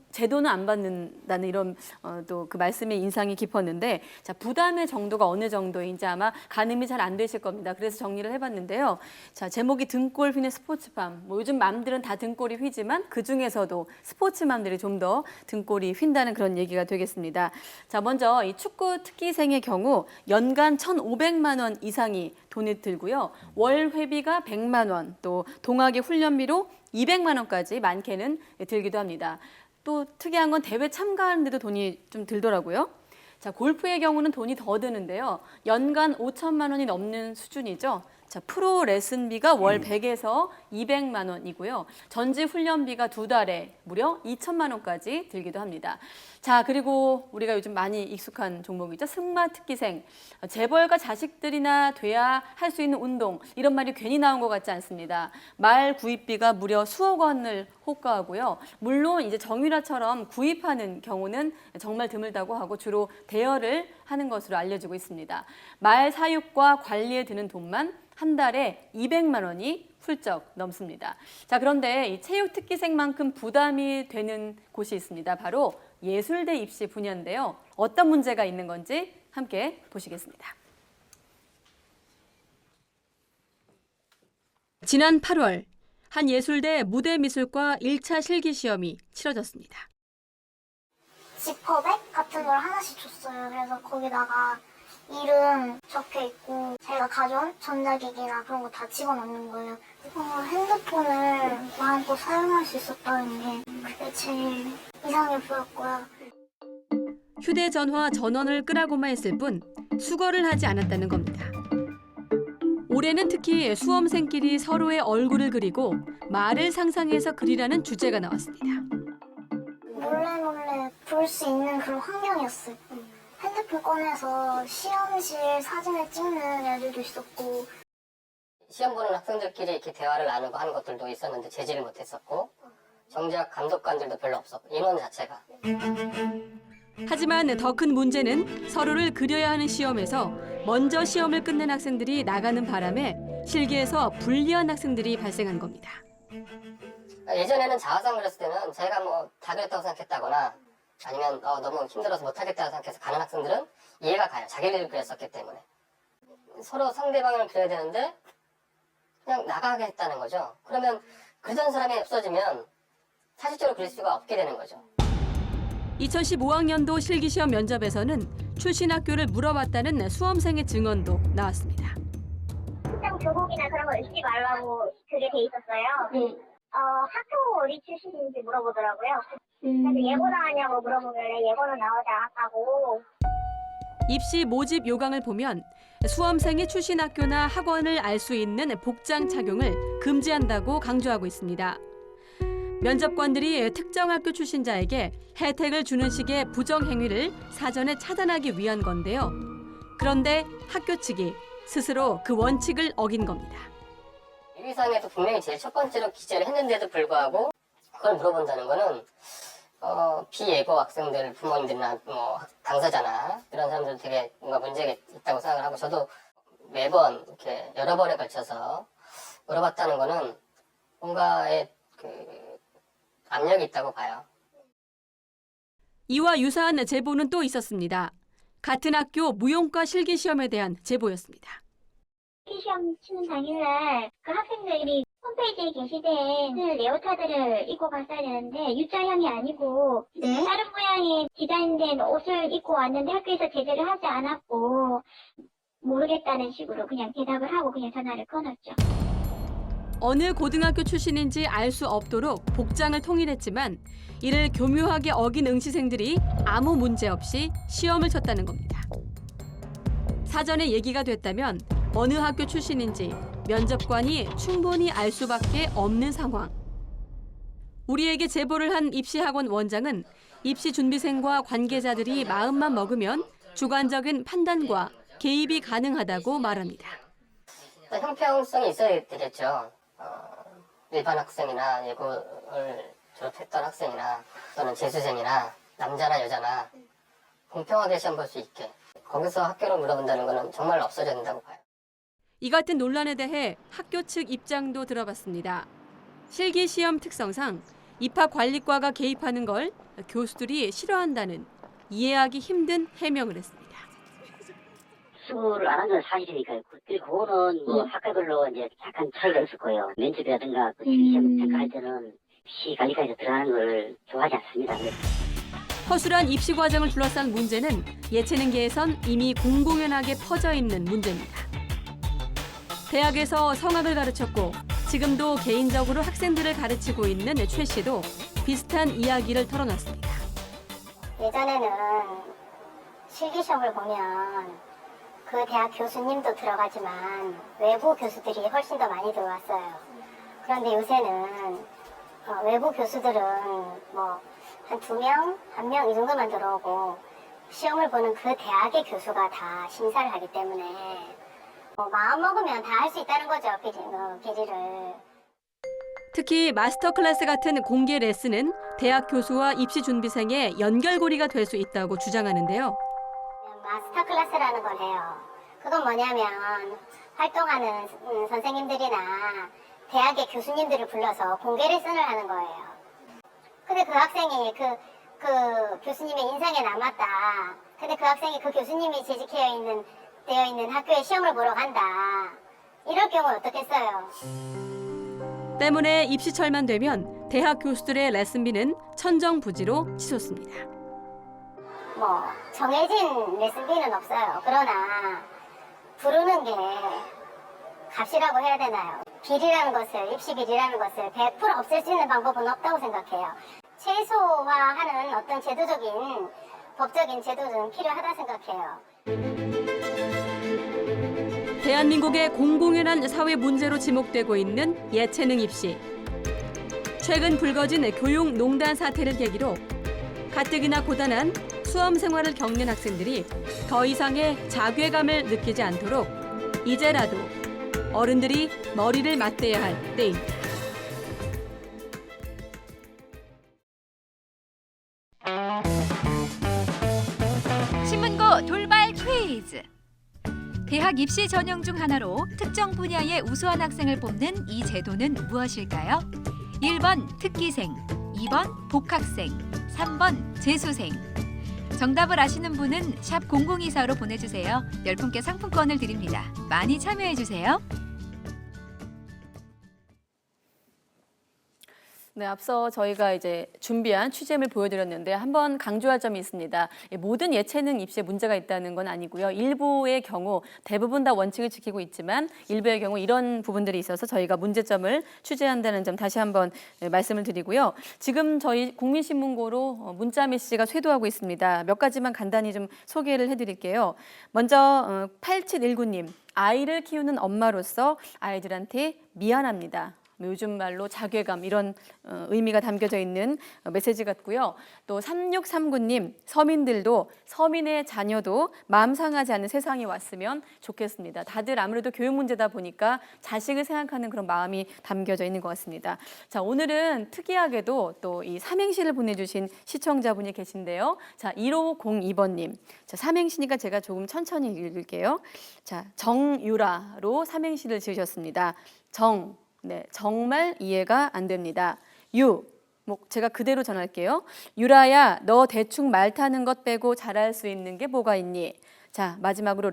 Speaker 9: 제도는 안 받는다는 이런 또 그 말씀의 인상이 깊었는데, 자, 부담의 정도가 어느 정도인지 아마 가늠이 잘 안 되실 겁니다. 그래서 정리를 해봤는데요. 자, 제목이 등골 휘는 스포츠맘. 뭐 요즘 맘들은 다 등골이 휘지만 그 중에서도 스포츠맘들이 좀 더 등골이 휜다는 그런 얘기가 되겠습니다. 자, 먼저 이 축구 특기생의 경우 연간 1,500만 원 이상이 돈이 들고요. 월 회비가 100만 원, 또 동학의 훈련비로 200만 원까지 많게는 들기도 합니다. 또 특이한 건 대회 참가하는데도 돈이 좀 들더라고요. 자, 골프의 경우는 돈이 더 드는데요. 연간 5천만 원이 넘는 수준이죠. 자, 프로 레슨비가 월 100에서 200만 원이고요. 전지 훈련비가 2달에 무려 2천만 원까지 들기도 합니다. 자, 그리고 우리가 요즘 많이 익숙한 종목이죠. 승마 특기생. 재벌가 자식들이나 돼야 할 수 있는 운동. 이런 말이 괜히 나온 것 같지 않습니다. 말 구입비가 무려 수억 원을 호가하고요. 물론 이제 정유라처럼 구입하는 경우는 정말 드물다고 하고 주로 대여를 하는 것으로 알려지고 있습니다. 말 사육과 관리에 드는 돈만 한 달에 200만 원이 훌쩍 넘습니다. 자, 그런데 이 체육 특기생만큼 부담이 되는 곳이 있습니다. 바로 예술대 입시 분야인데요. 어떤 문제가 있는 건지 함께 보시겠습니다. 지난 8월 한 예술대 무대미술과 1차 실기시험이 치러졌습니다.
Speaker 16: 지퍼백 같은 걸 하나씩 줬어요. 그래서 거기다가 이름 적혀 있고 제가 가져온 전자기기나 그런 거 다 집어넣는 거예요. 핸드폰을 마음껏 사용할 수 있었다는 게 그게 제일 이상해 보였고요.
Speaker 9: 휴대전화 전원을 끄라고만 했을 뿐 수거를 하지 않았다는 겁니다. 올해는 특히 수험생끼리 서로의 얼굴을 그리고 말을 상상해서 그리라는 주제가 나왔습니다.
Speaker 16: 몰래 볼 수 있는 그런 환경이었어요. 핸드폰 꺼내서 시험실 사진을 찍는 애들도 있었고
Speaker 17: 시험 보는 학생들끼리 이렇게 대화를 나누고 하는 것들도 있었는데 제지를 못했었고 정작 감독관들도 별로 없었고 인원 자체가.
Speaker 9: 하지만 더 큰 문제는 서로를 그려야 하는 시험에서 먼저 시험을 끝낸 학생들이 나가는 바람에 실기에서 불리한 학생들이 발생한 겁니다.
Speaker 17: 예전에는 자화상 그렸을 때는 제가 뭐 다 그렸다고 생각했다거나 아니면 너무 힘들어서 못하겠다고 생각해서 가는 학생들은 이해가 가요. 자기를 그렸었기 때문에. 서로 상대방을 그려야 되는데 그냥 나가게 했다는 거죠. 그러면 그리던 사람이 없어지면 사실적으로 그릴 수가 없게 되는 거죠.
Speaker 9: 2015학년도 실기시험 면접에서는 출신 학교를 물어봤다는 수험생의 증언도 나왔습니다.
Speaker 16: 특정 교복이나 그런 거 입지 말라고 그게 돼 있었어요. 학교 어디 출신인지 물어보더라고요. 그래서 예고 나왔냐고 물어보길래 예고는 나오지 않았다고.
Speaker 9: 입시 모집 요강을 보면 수험생이 출신 학교나 학원을 알 수 있는 복장 착용을 금지한다고 강조하고 있습니다. 면접관들이 특정 학교 출신자에게 혜택을 주는 식의 부정행위를 사전에 차단하기 위한 건데요. 그런데 학교 측이 스스로 그 원칙을 어긴 겁니다.
Speaker 17: 유리상에도 분명히 제일 첫 번째로 기재를 했는데도 불구하고 그걸 물어본다는 거는 비예고 학생들 부모님들이나 뭐 당사자나 이런 사람들 되게 뭔가 문제가 있다고 생각을 하고 저도 매번 이렇게 여러 번에 걸쳐서 물어봤다는 거는 뭔가의 압력이 있다고 봐요.
Speaker 9: 이와 유사한 제보는 또 있었습니다. 같은 학교 무용과 실기시험에 대한 제보였습니다.
Speaker 16: 시험 치는 당일날 그 학생들이 홈페이지에 게시된 레오타드를 입고 갔어야 되는데 U자형이 아니고 다른 모양의 디자인된 옷을 입고 왔는데 학교에서 제재를 하지 않았고 모르겠다는 식으로 그냥 대답을 하고 그냥 전화를 끊었죠.
Speaker 9: 어느 고등학교 출신인지 알 수 없도록 복장을 통일했지만 이를 교묘하게 어긴 응시생들이 아무 문제 없이 시험을 쳤다는 겁니다. 사전에 얘기가 됐다면 어느 학교 출신인지 면접관이 충분히 알 수밖에 없는 상황. 우리에게 제보를 한 입시학원 원장은 입시 준비생과 관계자들이 마음만 먹으면 주관적인 판단과 개입이 가능하다고 말합니다.
Speaker 17: 형평성이 있어야 되겠죠. 일반 학생이나 예고를 졸업했던 학생이나 또는 재수생이나 남자나 여자나 공평하게 시험 볼 수 있게 거기서 학교를 물어본다는 거는 정말 없어져야 된다고 봐요.
Speaker 9: 이 같은 논란에 대해 학교 측 입장도 들어봤습니다. 실기시험 특성상 입학관리과가 개입하는 걸 교수들이 싫어한다는 이해하기 힘든 해명을 했습니다.
Speaker 18: 수고를 안 한 건 사실이니까요. 그리고 그거는 뭐 학과별로 이제 약간 차이가 있을 거예요. 면접이라든가 실기시험 평가할 때는 입시 관리과에서 들어가는 걸 좋아하지 않습니다.
Speaker 9: 허술한 입시 과정을 둘러싼 문제는 예체능계에선 이미 공공연하게 퍼져 있는 문제입니다. 대학에서 성악을 가르쳤고 지금도 개인적으로 학생들을 가르치고 있는 최 씨도 비슷한 이야기를 털어놨습니다.
Speaker 16: 예전에는 실기시험을 보면 그 대학 교수님도 들어가지만 외부 교수들이 훨씬 더 많이 들어왔어요. 그런데 요새는 외부 교수들은 뭐 한 2명, 1명 이 정도만 들어오고 시험을 보는 그 대학의 교수가 다 심사를 하기 때문에 마음 먹으면 다 할 수 있다는 거죠, 비리를.
Speaker 9: 특히 마스터 클래스 같은 공개 레슨은 대학 교수와 입시 준비생의 연결고리가 될 수 있다고 주장하는데요.
Speaker 16: 마스터 클래스라는 걸 해요. 그건 뭐냐면 활동하는 선생님들이나 대학의 교수님들을 불러서 공개 레슨을 하는 거예요. 근데 그 학생이 그 교수님의 인상에 남았다. 근데 그 학생이 그 교수님이 되어 있는 학교에 시험을 보러 간다. 이럴 경우 어떻겠어요?
Speaker 9: 때문에 입시철만 되면 대학 교수들의 레슨비는 천정부지로 치솟습니다.
Speaker 16: 뭐 정해진 레슨비는 없어요. 그러나 부르는 게 값이라고 해야 되나요? 비리라는 것을, 입시 비리라는 것을 100% 없앨 수 있는 방법은 없다고 생각해요. 최소화하는 어떤 제도적인, 법적인 제도는 필요하다 생각해요.
Speaker 9: 대한민국의 공공연한 사회 문제로 지목되고 있는 예체능 입시. 최근 불거진 교육농단 사태를 계기로 가뜩이나 고단한 수험 생활을 겪는 학생들이 더 이상의 자괴감을 느끼지 않도록 이제라도 어른들이 머리를 맞대야 할 때입니다.
Speaker 15: 신문고 돌발 퀴즈. 대학 입시 전형 중 하나로 특정 분야의 우수한 학생을 뽑는 이 제도는 무엇일까요? 1번 특기생, 2번 복학생, 3번 재수생. 정답을 아시는 분은 샵 0024로 보내주세요. 10분께 상품권을 드립니다. 많이 참여해주세요.
Speaker 9: 네, 앞서 저희가 이제 준비한 취재를 보여드렸는데 한번 강조할 점이 있습니다. 모든 예체능 입시에 문제가 있다는 건 아니고요. 일부의 경우 대부분 다 원칙을 지키고 있지만 일부의 경우 이런 부분들이 있어서 저희가 문제점을 취재한다는 점 다시 한번 말씀을 드리고요. 지금 저희 국민신문고로 문자 메시지가 쇄도하고 있습니다. 몇 가지만 간단히 좀 소개를 해드릴게요. 먼저 8719님, 아이를 키우는 엄마로서 아이들한테 미안합니다. 요즘 말로 자괴감 이런 의미가 담겨져 있는 메시지 같고요. 또 3639님, 서민들도 서민의 자녀도 마음 상하지 않는 세상이 왔으면 좋겠습니다. 다들 아무래도 교육 문제다 보니까 자식을 생각하는 그런 마음이 담겨져 있는 것 같습니다. 자, 오늘은 특이하게도 또 이 삼행시를 보내주신 시청자분이 계신데요. 자, 1502번님. 자, 삼행시니까 제가 조금 천천히 읽을게요. 자, 정유라로 삼행시를 지으셨습니다. 네, 정말 이해가 안 됩니다. 제가 그대로 전할게요. 유라야, 너 대충 말 타는 것 빼고 잘할 수 있는 게 뭐가 있니? 자, 마지막으로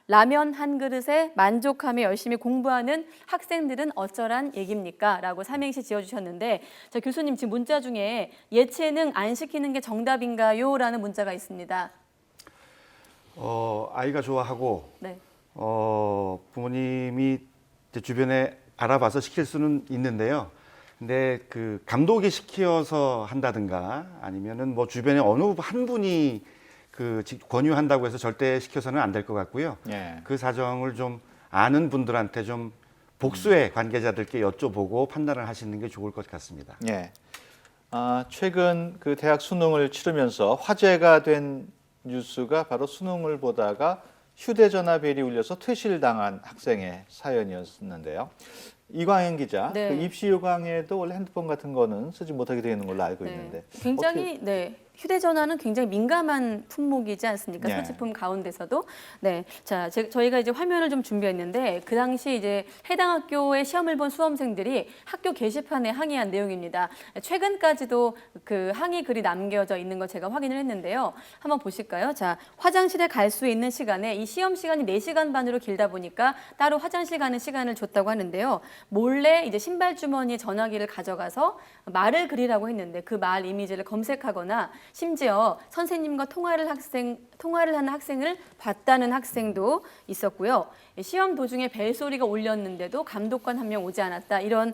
Speaker 9: 라면 한 그릇에 만족하며 열심히 공부하는 학생들은 어쩌란 얘기입니까? 라고 삼행시 지어주셨는데, 자, 교수님 지금 문자 중에 예체능 안 시키는 게 정답인가요? 라는 문자가 있습니다.
Speaker 12: 아이가 좋아하고
Speaker 9: 네.
Speaker 12: 부모님이 주변에 알아봐서 시킬 수는 있는데요. 근데 그 감독이 시켜서 한다든가 아니면은 뭐 주변에 어느 한 분이 그 권유한다고 해서 절대 시켜서는 안 될 것 같고요.
Speaker 5: 예.
Speaker 12: 그 사정을 좀 아는 분들한테 좀 복수의 관계자들께 여쭤보고 판단을 하시는 게 좋을 것 같습니다.
Speaker 5: 예. 최근 그 대학 수능을 치르면서 화제가 된 뉴스가 바로 수능을 보다가 휴대전화 벨이 울려서 퇴실당한 학생의 사연이었는데요. 이광현 기자,
Speaker 9: 네.
Speaker 5: 그 입시 요강에도 원래 핸드폰 같은 거는 쓰지 못하게 되어 있는 걸로 알고 있는데
Speaker 9: 굉장히 휴대전화는 굉장히 민감한 품목이지 않습니까?
Speaker 5: 네.
Speaker 9: 소지품 가운데서도. 네. 자, 저희가 이제 화면을 좀 준비했는데 그 당시 이제 해당 학교의 시험을 본 수험생들이 학교 게시판에 항의한 내용입니다. 최근까지도 그 항의 글이 남겨져 있는 걸 제가 확인을 했는데요. 한번 보실까요? 자, 화장실에 갈 수 있는 시간에 이 시험 시간이 4시간 반으로 길다 보니까 따로 화장실 가는 시간을 줬다고 하는데요. 몰래 이제 신발 주머니에 전화기를 가져가서 말을 그리라고 했는데 그 말 이미지를 검색하거나 심지어 선생님과 통화를 하는 학생을 봤다는 학생도 있었고요. 시험 도중에 벨소리가 울렸는데도 감독관 한 명 오지 않았다. 이런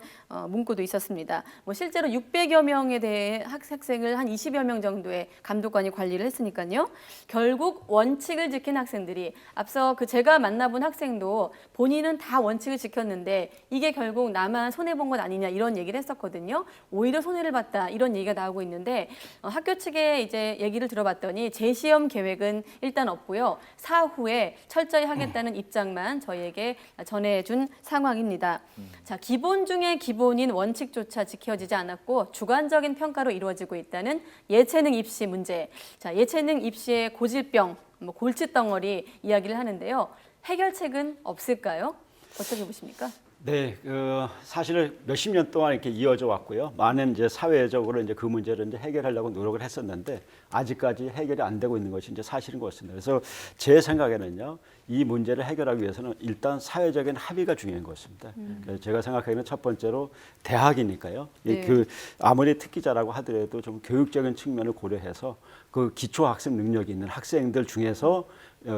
Speaker 9: 문구도 있었습니다. 실제로 600여 명에 대해 학생을 한 20여 명 정도의 감독관이 관리를 했으니까요. 결국 원칙을 지킨 학생들이 앞서 제가 만나본 학생도 본인은 다 원칙을 지켰는데 이게 결국 나만 손해본 것 아니냐 이런 얘기를 했었거든요. 오히려 손해를 봤다 이런 얘기가 나오고 있는데 학교 측에 이제 얘기를 들어봤더니 재시험 계획은 일단 없고요. 사후에 철저히 하겠다는 입장만 저희에게 전해준 상황입니다. 자, 기본 중에 기본인 원칙조차 지켜지지 않았고 주관적인 평가로 이루어지고 있다는 예체능 입시 문제. 자, 예체능 입시의 고질병, 골칫덩어리 이야기를 하는데요. 해결책은 없을까요? 어떻게 보십니까?
Speaker 11: 네, 사실 몇십 년 동안 이렇게 이어져 왔고요. 많은 이제 사회적으로 이제 그 문제를 이제 해결하려고 노력을 했었는데 아직까지 해결이 안 되고 있는 것이 이제 사실인 것 같습니다. 그래서 제 생각에는요, 이 문제를 해결하기 위해서는 일단 사회적인 합의가 중요한 것 같습니다. 그래서 제가 생각하기에는 첫 번째로 대학이니까요.
Speaker 9: 네.
Speaker 11: 아무리 특기자라고 하더라도 좀 교육적인 측면을 고려해서 그 기초 학습 능력이 있는 학생들 중에서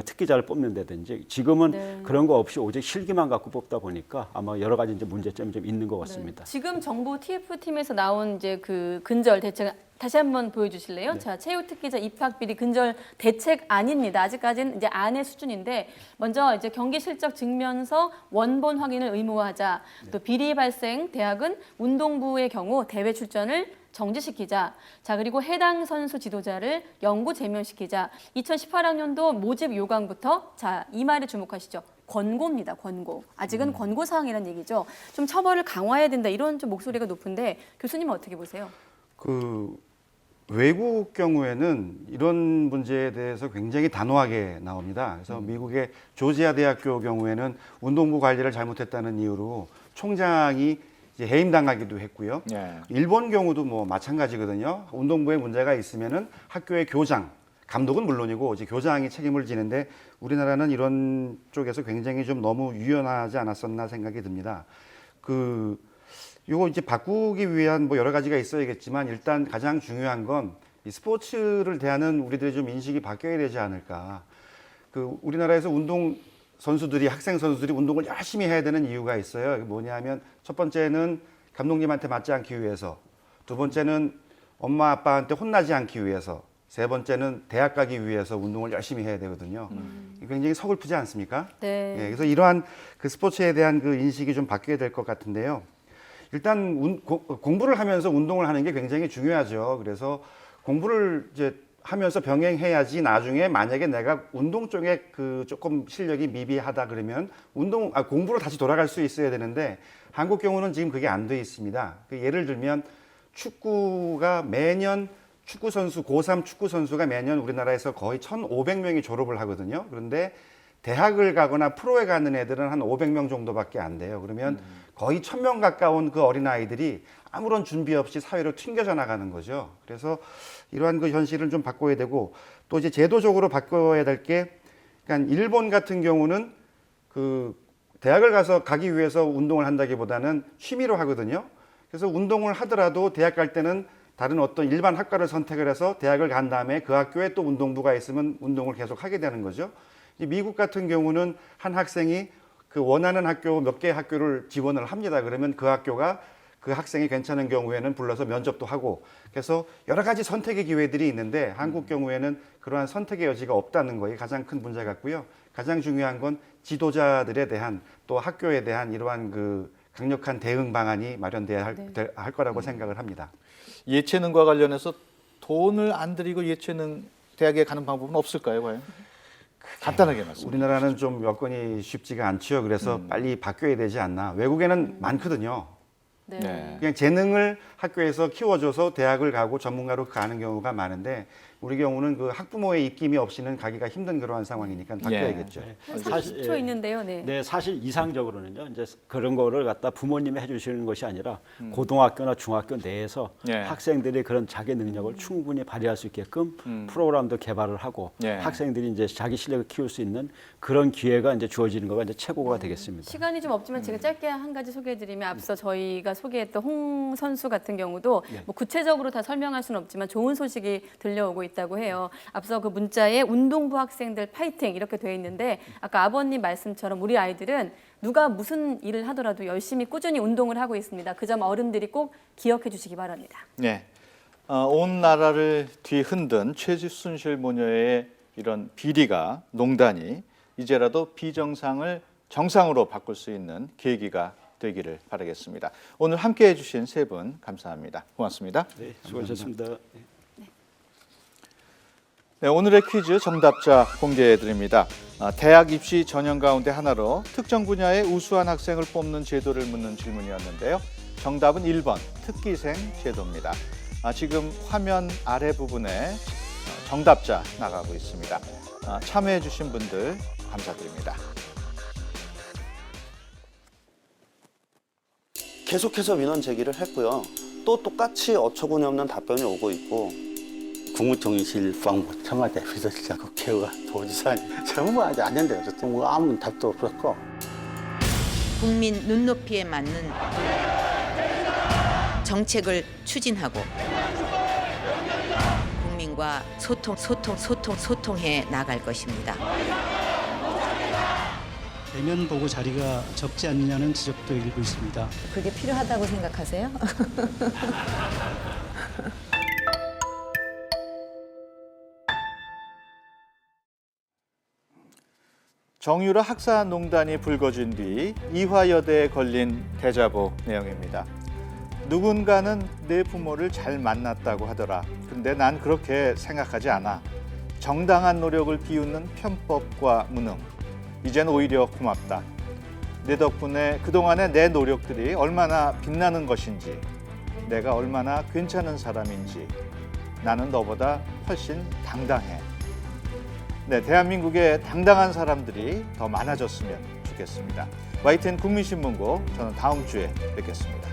Speaker 11: 특기자를 뽑는다든지 지금은
Speaker 9: 네.
Speaker 11: 그런 거 없이 오직 실기만 갖고 뽑다 보니까 아마 여러 가지 이제 문제점이 좀 있는 것 같습니다.
Speaker 9: 네. 지금 정부 TF팀에서 나온 이제 그 근절 대책 다시 한번 보여주실래요?
Speaker 11: 네.
Speaker 9: 자, 체육 특기자 입학 비리 근절 대책 아닙니다. 아직까지는 이제 안의 수준인데 먼저 이제 경기 실적 증명서 원본 확인을 의무화하자. 또 비리 발생 대학은 운동부의 경우 대회 출전을 정지시키자. 자, 그리고 해당 선수 지도자를 영구 제명시키자. 2018학년도 모집 요강부터 자, 이 말에 주목하시죠. 권고입니다. 권고. 아직은 권고 사항이라는 얘기죠. 좀 처벌을 강화해야 된다. 이런 좀 목소리가 높은데 교수님은 어떻게 보세요?
Speaker 12: 외국 경우에는 이런 문제에 대해서 굉장히 단호하게 나옵니다. 그래서 미국의 조지아 대학교 경우에는 운동부 관리를 잘못했다는 이유로 총장이 이제 해임당하기도 했고요. 일본 경우도 뭐 마찬가지거든요. 운동부에 문제가 있으면은 학교의 교장, 감독은 물론이고 이제 교장이 책임을 지는데 우리나라는 이런 쪽에서 굉장히 좀 너무 유연하지 않았었나 생각이 듭니다. 이거 이제 바꾸기 위한 뭐 여러 가지가 있어야겠지만 일단 가장 중요한 건 이 스포츠를 대하는 우리들의 좀 인식이 바뀌어야 되지 않을까. 우리나라에서 운동 선수들이 학생 선수들이 운동을 열심히 해야 되는 이유가 있어요. 뭐냐면 첫 번째는 감독님한테 맞지 않기 위해서, 두 번째는 엄마 아빠한테 혼나지 않기 위해서, 세 번째는 대학 가기 위해서 운동을 열심히 해야 되거든요. 굉장히 서글프지 않습니까?
Speaker 9: 네.
Speaker 12: 그래서 이러한 그 스포츠에 대한 그 인식이 좀 바뀌어야 될 것 같은데요. 일단 공부를 하면서 운동을 하는 게 굉장히 중요하죠. 그래서 공부를 이제 하면서 병행해야지 나중에 만약에 내가 운동 쪽에 조금 실력이 미비하다 그러면 공부로 다시 돌아갈 수 있어야 되는데 한국 경우는 지금 그게 안 돼 있습니다. 예를 들면 축구가 매년 고3 축구 선수가 매년 우리나라에서 거의 1,500명이 졸업을 하거든요. 그런데 대학을 가거나 프로에 가는 애들은 한 500명 정도밖에 안 돼요. 그러면 거의 1,000명 가까운 그 어린아이들이 아무런 준비 없이 사회로 튕겨져 나가는 거죠. 그래서 이러한 그 현실을 좀 바꿔야 되고 또 이제 제도적으로 바꿔야 될 게 그러니까 일본 같은 경우는 대학을 가기 위해서 운동을 한다기보다는 취미로 하거든요. 그래서 운동을 하더라도 대학 갈 때는 다른 어떤 일반 학과를 선택을 해서 대학을 간 다음에 그 학교에 또 운동부가 있으면 운동을 계속 하게 되는 거죠. 미국 같은 경우는 한 학생이 원하는 학교 몇 개의 학교를 지원을 합니다. 그러면 그 학교가 그 학생이 괜찮은 경우에는 불러서 면접도 하고 그래서 여러 가지 선택의 기회들이 있는데 한국 경우에는 그러한 선택의 여지가 없다는 것이 가장 큰 문제 같고요. 가장 중요한 건 지도자들에 대한 또 학교에 대한 이러한 강력한 대응 방안이 마련돼야 할 거라고 생각을 합니다.
Speaker 5: 예체능과 관련해서 돈을 안 들이고 예체능 대학에 가는 방법은 없을까요, 과연? 간단하게 말씀.
Speaker 12: 우리나라는 좀 여건이 쉽지가 않죠. 그래서 빨리 바뀌어야 되지 않나. 외국에는 많거든요.
Speaker 9: 네.
Speaker 12: 그냥 재능을 학교에서 키워줘서 대학을 가고 전문가로 가는 경우가 많은데 우리 경우는 그 학부모의 입김이 없이는 가기가 힘든 그러한 상황이니까 바뀌어야겠죠.
Speaker 9: 한 30초 있는데요. 네.
Speaker 11: 네, 사실 이상적으로는요. 이제 그런 거를 갖다 부모님이 해주시는 것이 아니라 고등학교나 중학교 내에서 학생들이 그런 자기 능력을 충분히 발휘할 수 있게끔 프로그램도 개발을 하고 학생들이 이제 자기 실력을 키울 수 있는 그런 기회가 이제 주어지는 거가 이제 최고가 되겠습니다.
Speaker 9: 시간이 좀 없지만 제가 짧게 한 가지 소개해드리면 앞서 저희가 소개했던 홍 선수 같은 경우도 뭐 구체적으로 다 설명할 수는 없지만 좋은 소식이 들려오고 있다고 해요. 앞서 그 문자에 운동부 학생들 파이팅 이렇게 돼 있는데 아까 아버님 말씀처럼 우리 아이들은 누가 무슨 일을 하더라도 열심히 꾸준히 운동을 하고 있습니다. 그 점 어른들이 꼭 기억해 주시기 바랍니다.
Speaker 5: 네, 온 나라를 뒤흔든 최순실 모녀의 이런 비리가 농단이 이제라도 비정상을 정상으로 바꿀 수 있는 계기가 되기를 바라겠습니다. 오늘 함께해 주신 세 분 감사합니다. 고맙습니다.
Speaker 11: 네, 수고하셨습니다.
Speaker 5: 네, 오늘의 퀴즈 정답자 공개해 드립니다. 대학 입시 전형 가운데 하나로 특정 분야의 우수한 학생을 뽑는 제도를 묻는 질문이었는데요. 정답은 1번 특기생 제도입니다. 지금 화면 아래 부분에 정답자 나가고 있습니다. 참여해 주신 분들 감사드립니다.
Speaker 19: 계속해서 민원 제기를 했고요. 또 똑같이 어처구니 없는 답변이 오고 있고
Speaker 20: 국무총리실방부 청와대 비서실장 국회의원 도지사 전부 아직 안 된대요. 뭐 아무 답도 없었고
Speaker 21: 국민 눈높이에 맞는 정책을 추진하고 국민과 소통해 나갈 것입니다.
Speaker 22: 대면 보고 자리가 적지 않느냐는 지적도 일부 있습니다.
Speaker 21: 그게 필요하다고 생각하세요?
Speaker 5: 정유라 학사농단이 불거진 뒤 이화여대에 걸린 대자보 내용입니다. 누군가는 내 부모를 잘 만났다고 하더라. 근데 난 그렇게 생각하지 않아. 정당한 노력을 비웃는 편법과 무능. 이젠 오히려 고맙다. 내 덕분에 그동안의 내 노력들이 얼마나 빛나는 것인지, 내가 얼마나 괜찮은 사람인지, 나는 너보다 훨씬 당당해. 네, 대한민국의 당당한 사람들이 더 많아졌으면 좋겠습니다. YTN 국민신문고, 저는 다음 주에 뵙겠습니다.